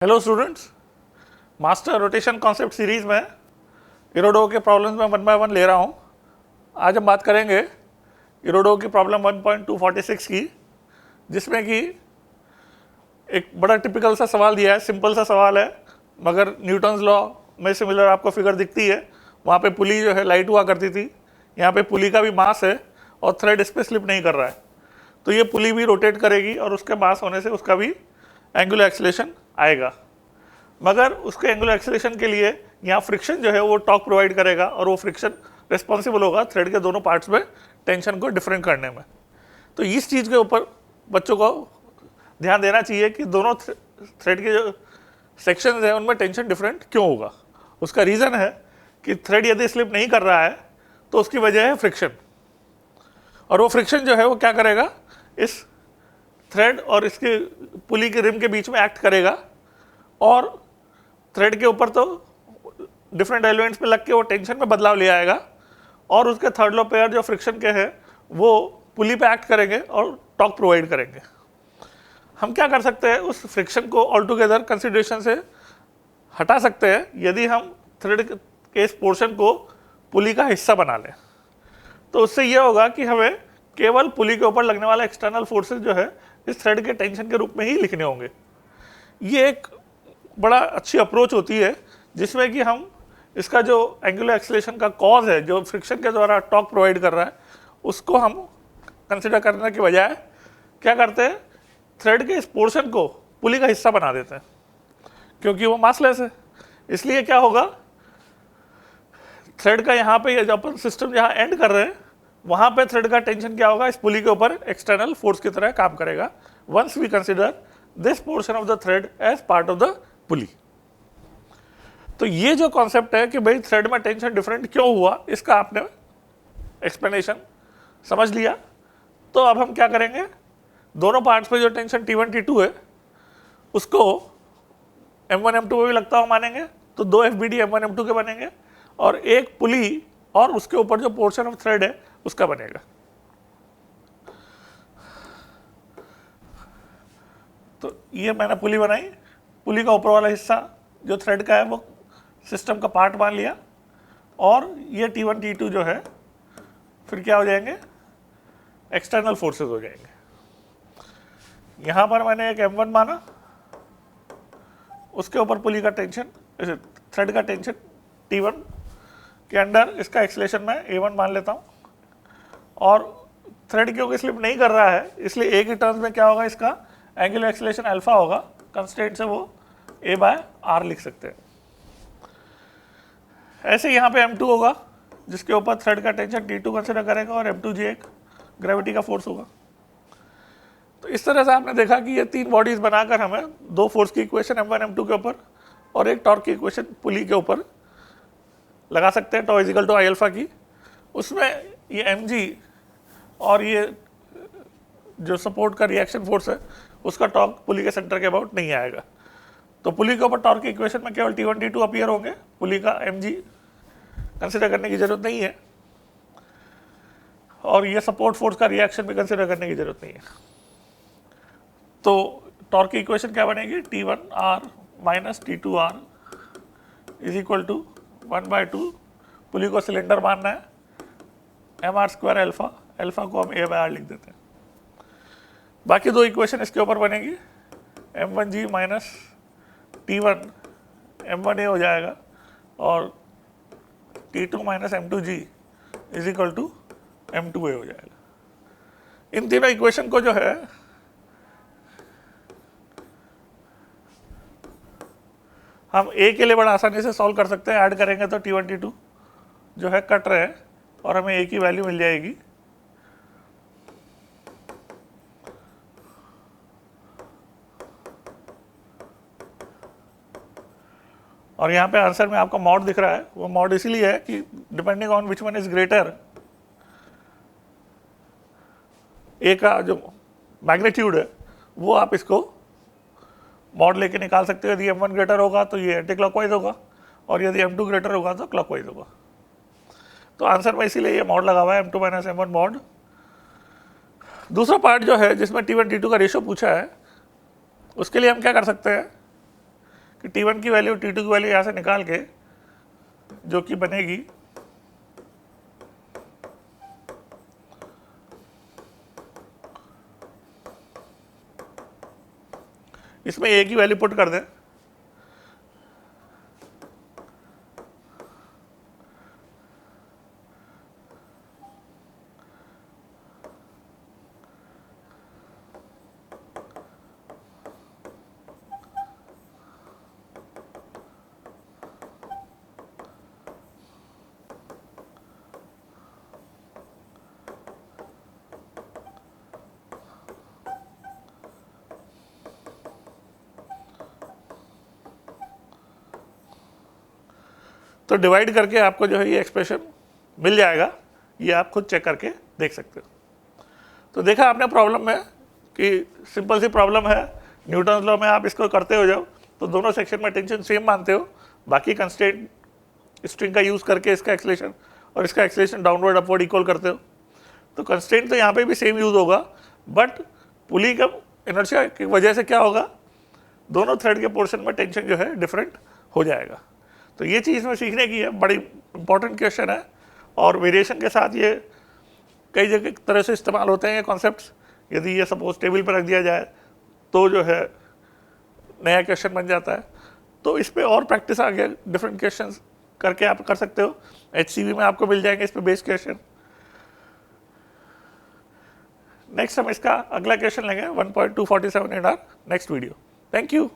Hello students, master rotation concept series में इरोडो के problems में 1 बाय 1 ले रहा हूँ। आज हम बात करेंगे इरोडो की प्रॉब्लम 1.246 की, जिसमें कि एक बड़ा टिपिकल सा सवाल दिया है। सिंपल सा सवाल है, मगर न्यूटन्स लॉ में सिमिलर आपको फिगर दिखती है। वहाँ पे पुली जो है लाइट हुआ करती थी, यहाँ पे पुली का भी मास है और थ्रेड इस पर स्लिप नहीं कर रहा है, तो ये पुली भी रोटेट करेगी और उसके मास होने से उसका भी एंगुलर एक्सीलरेशन आएगा। मगर उसके एंगुलर एक्सीलरेशन के लिए यहाँ फ्रिक्शन जो है वो टॉर्क प्रोवाइड करेगा और वो फ्रिक्शन रिस्पॉन्सिबल होगा थ्रेड के दोनों पार्ट्स में टेंशन को डिफरेंट करने में। तो इस चीज़ के ऊपर बच्चों को ध्यान देना चाहिए कि दोनों थ्रेड के जो सेक्शन हैं उनमें टेंशन डिफरेंट क्यों होगा। उसका रीज़न है कि थ्रेड यदि स्लिप नहीं कर रहा है तो उसकी वजह है फ्रिक्शन, और वो फ्रिक्शन जो है वो क्या करेगा, इस थ्रेड और इसके पुली के रिम के बीच में एक्ट करेगा और थ्रेड के ऊपर तो डिफरेंट एलिमेंट्स में लग के वो टेंशन में बदलाव ले आएगा, और उसके थर्ड लो पेयर जो फ्रिक्शन के हैं वो पुली पे एक्ट करेंगे और टॉर्क प्रोवाइड करेंगे। हम क्या कर सकते हैं, उस फ्रिक्शन को ऑल टुगेदर कंसिडरेशन से हटा सकते हैं यदि हम थ्रेड के इस पोर्शन को पुली का हिस्सा बना लें। तो उससे यह होगा कि हमें केवल पुली के ऊपर लगने वाला एक्सटर्नल फोर्सेस जो है इस थ्रेड के टेंशन के रूप में ही लिखने होंगे। ये एक बड़ा अच्छी अप्रोच होती है जिसमें कि हम इसका जो एंगुलर एक्सीलरेशन का कॉज है, जो फ्रिक्शन के द्वारा टॉर्क प्रोवाइड कर रहा है, उसको हम कंसिडर करने के बजाय क्या करते हैं, थ्रेड के इस पोर्शन को पुली का हिस्सा बना देते हैं, क्योंकि वो मासलेस है। इसलिए क्या होगा, थ्रेड का यहाँ पे जब अपन सिस्टम जहाँ एंड कर रहे हैं वहाँ पे थ्रेड का टेंशन क्या होगा, इस पुली के ऊपर एक्सटर्नल फोर्स की तरह काम करेगा once we consider this portion of the thread as part of the pulley. तो ये जो कॉन्सेप्ट है कि भाई थ्रेड में टेंशन डिफरेंट क्यों हुआ, इसका आपने एक्सप्लेनेशन समझ लिया। तो अब हम क्या करेंगे, दोनों पार्ट्स पे जो टेंशन T1 T2 है उसको M1 M2 में भी लगता हुआ मानेंगे, तो 2 FBD M1 M2 के बनेंगे और एक पुली और उसके ऊपर जो पोर्शन ऑफ थ्रेड है उसका बनेगा। तो ये मैंने पुली बनाई, पुली का ऊपर वाला हिस्सा जो थ्रेड का है वो सिस्टम का पार्ट मान लिया, और ये T1 T2 जो है फिर क्या हो जाएंगे, एक्सटर्नल फोर्सेस हो जाएंगे। यहाँ पर मैंने एक M1 माना, उसके ऊपर पुली का टेंशन, थ्रेड का टेंशन T1 के अंडर इसका एक्सीलरेशन मैं A1 मान लेता हूँ, और थ्रेड क्योंकि स्लिप नहीं कर रहा है इसलिए एक ही टर्म्स में क्या होगा, इसका एंगुलर एक्सीलरेशन अल्फा होगा। कंस्टेंट से वो A/R लिख सकते हैं। ऐसे यहाँ पे M2 होगा जिसके ऊपर थ्रेड का टेंशन T2 कंसिडर करेगा और M2G एक ग्रेविटी का फोर्स होगा। तो इस तरह से आपने देखा कि ये तीन बॉडीज बनाकर हमें दो फोर्स की इक्वेशन M1 M2 के ऊपर और एक टॉर्क की इक्वेशन पुली के ऊपर लगा सकते हैं, टॉ इजिकल टू आई अल्फा की। उसमें ये mg और ये जो सपोर्ट का रिएक्शन फोर्स है उसका टॉर्क पुली के सेंटर के अबाउट नहीं आएगा। तो पुली के ऊपर टॉर्क की इक्वेशन में केवल T1 T2 अपीयर होंगे, पुली का mg कंसिडर करने की जरूरत नहीं है, और ये सपोर्ट फोर्स का रिएक्शन भी कंसिडर करने की जरूरत नहीं है। तो टॉर्क की इक्वेशन क्या बनेगी, T1R minus T2R is equal to 1/2, pulley को सिलेंडर मानना है, mr² अल्फा, अल्फा को हम A/R लिख देते हैं। बाकी दो इक्वेशन इसके ऊपर बनेगी, M1G माइनस T1 M1A हो जाएगा, और T2 minus M2G is equal to M2A हो जाएगा। इन तीनों इक्वेशन को जो है हम A के लिए बड़ा आसानी से सॉल्व कर सकते हैं। ऐड करेंगे तो T1 T2 जो है कट रहे हैं और हमें A की वैल्यू मिल जाएगी। और यहाँ पे आंसर में आपका मॉड दिख रहा है, वो मॉड इसीलिए है कि depending on which one is greater, A का जो मैग्नीट्यूड है वो आप इसको मॉड लेके निकाल सकते हो। यदि M1 ग्रेटर होगा तो ये एंटी क्लॉकवाइज होगा, और यदि M2 ग्रेटर होगा तो क्लॉकवाइज होगा। तो आंसर में इसीलिए ये मॉड लगा हुआ है, M2 माइनस M1 मॉड। दूसरा पार्ट जो है जिसमें T1 T2 का रेशियो पूछा है, उसके लिए हम क्या कर सकते हैं, कि T1 की वैल्यू T2 की वैल्यू यहाँ से निकाल के जो कि बनेगी इसमें A की वैल्यू पुट कर दें, तो डिवाइड करके आपको जो है ये एक्सप्रेशन मिल जाएगा। ये आप खुद चेक करके देख सकते हो। तो देखा आपने प्रॉब्लम में कि सिंपल सी प्रॉब्लम है, न्यूटन लॉ में आप इसको करते हो जाओ तो दोनों सेक्शन में टेंशन सेम मानते हो, बाकी कंस्ट्रेंट स्ट्रिंग का यूज़ करके इसका एक्सेलेरेशन और इसका एक्सेलेरेशन डाउनवर्ड अपवर्ड इक्वल करते हो। तो कंस्ट्रेंट तो यहाँ पे भी सेम यूज़ होगा, बट पुली का इनर्शिया की वजह से क्या होगा, दोनों थ्रेड के पोर्शन में टेंशन जो है डिफरेंट हो जाएगा। तो ये चीज़ में सीखने की है, बड़ी इंपॉर्टेंट क्वेश्चन है और वेरिएशन के साथ ये कई जगह तरह से इस्तेमाल होते हैं ये कॉन्सेप्ट्स। यदि ये सपोज टेबल पर रख दिया जाए तो जो है नया क्वेश्चन बन जाता है। तो इस पर और प्रैक्टिस आ गया, डिफरेंट क्वेश्चन करके आप कर सकते हो। HCV में आपको मिल जाएंगे इस पर बेस्ड क्वेश्चन। नेक्स्ट हम इसका अगला क्वेश्चन लेंगे 1.247 in our next video. Thank you.